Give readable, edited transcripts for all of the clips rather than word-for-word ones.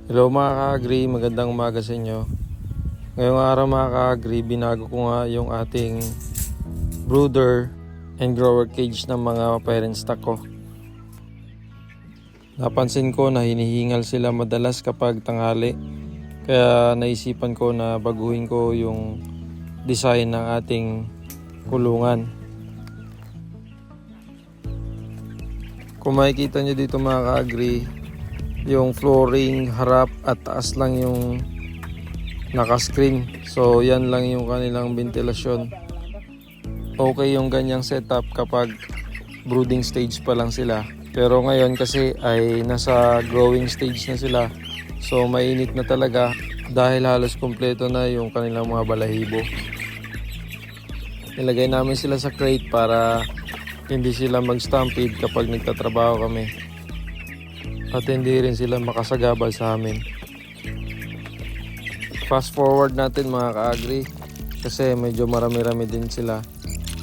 Hello mga ka-agri, magandang umaga sa inyo. Ngayong araw mga ka-agri, binago ko nga yung ating brooder and grower cage ng mga parent stock ko. Napansin ko na hinihingal sila madalas kapag tanghali. Kaya naisipan ko na baguhin ko yung design ng ating kulungan. Kung makikita nyo dito mga ka-agri, yung flooring harap at taas lang yung naka-screen. So yan lang yung kanilang ventilasyon. Okay yung ganyang setup kapag brooding stage pa lang sila. Pero ngayon kasi ay nasa growing stage na sila. So mainit na talaga dahil halos kompleto na yung kanilang mga balahibo. Nilagay namin sila sa crate para hindi sila mag-stampede kapag nagtatrabaho kami. At hindi rin sila makasagabal sa amin. Fast forward natin mga ka-agri kasi medyo marami-rami din sila.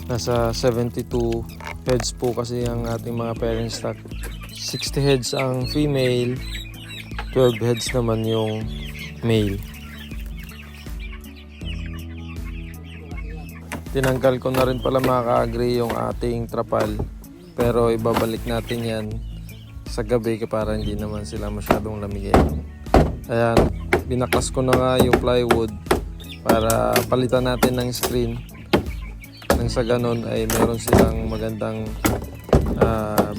Nasa 72 heads po kasi ang ating mga parent stock. 60 heads ang female, 12 heads naman yung male. Tinanggal ko na rin pala mga ka-agri yung ating trapal, pero ibabalik natin yan sa gabi para hindi naman sila masyadong lamigin. Ayan, binakas ko na nga yung plywood para palitan natin ng screen. Nang sa ganon ay meron silang magandang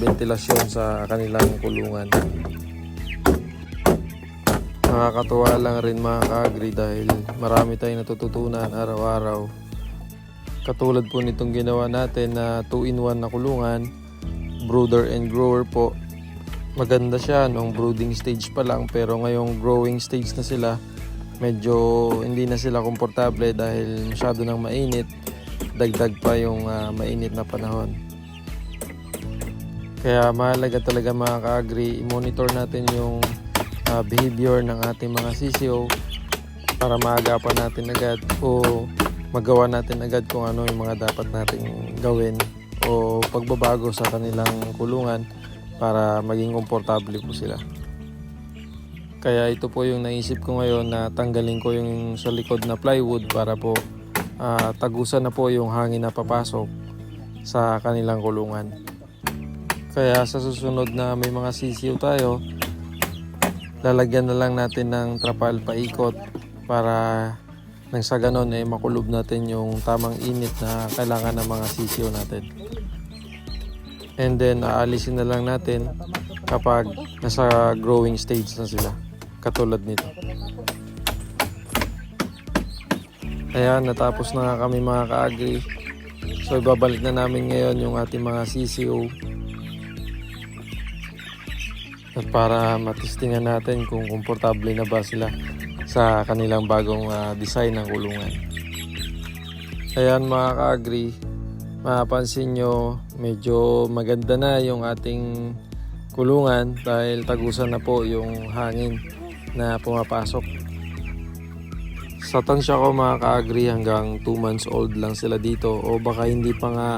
ventilasyon sa kanilang kulungan. Nakakatuwa lang rin mga ka-agri dahil marami tayong natututunan araw-araw. Katulad po nitong ginawa natin na 2-in-1 na kulungan, brooder and grower po. Maganda siya nung brooding stage pa lang, pero ngayong growing stage na sila, medyo hindi na sila komportable dahil masyado nang mainit. Dagdag pa yung mainit na panahon. Kaya mahalaga talaga mga ka-agri, i-monitor natin yung behavior ng ating mga sisiyo para maagapan natin agad o magawa natin agad kung ano yung mga dapat nating gawin o pagbabago sa kanilang kulungan para maging komportable po sila. Kaya ito po yung naisip ko ngayon na tanggalin ko yung sa likod na plywood para po tagusan na po yung hangin na papasok sa kanilang kulungan. Kaya sa susunod na may mga sisiw tayo, lalagyan na lang natin ng trapal paikot para nang sa ganon ay makulob natin yung tamang init na kailangan ng mga sisiw natin. And then aalisin na lang natin kapag nasa growing stage na sila, katulad nito. Ayan, natapos na nga kami mga ka-agri. So ibabalik na namin ngayon yung ating mga sisiw at para matistingan natin kung komportable na ba sila sa kanilang bagong design ng kulungan. Ayan mga ka-agri, mapapansin nyo medyo maganda na yung ating kulungan dahil tagusan na po yung hangin na pumapasok. Sa tansya ko mga ka-agri, hanggang 2 months old lang sila dito o baka hindi pa nga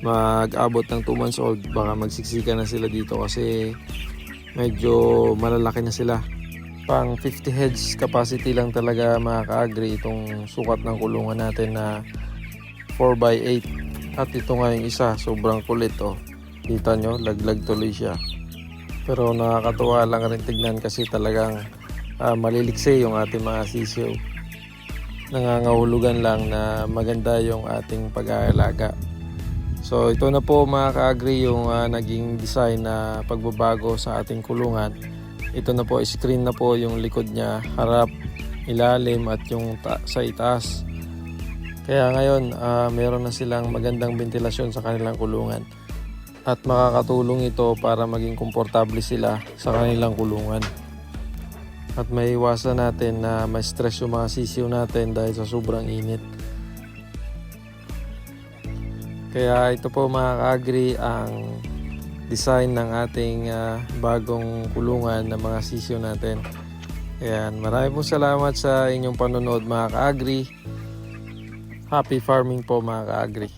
mag-abot ng 2 months old, baka magsiksika na sila dito kasi medyo malalaki na sila. Pang 50 heads capacity lang talaga mga ka-agri itong sukat ng kulungan natin na 4x8. At ito nga yung isa, sobrang kulit oh. Kita nyo, laglag tuloy siya. Pero nakakatuwa lang rin tignan kasi talagang maliliksi yung ating mga sisiw. Nangangahulugan lang na maganda yung ating pag-aalaga. So ito na po mga ka-agri yung naging design na pagbabago sa ating kulungan. Ito na po, screen na po yung likod niya, harap, ilalim at yung sa itaas. Kaya ngayon meron na silang magandang ventilasyon sa kanilang kulungan at makakatulong ito para maging komportable sila sa kanilang kulungan at maiwasan natin na ma-stress yung mga sisiw natin dahil sa sobrang init. Kaya ito po mga ka-agri ang design ng ating bagong kulungan ng mga sisiw natin. Ayan, maraming salamat sa inyong panonood mga ka-agri. Happy farming po mga ka-agri.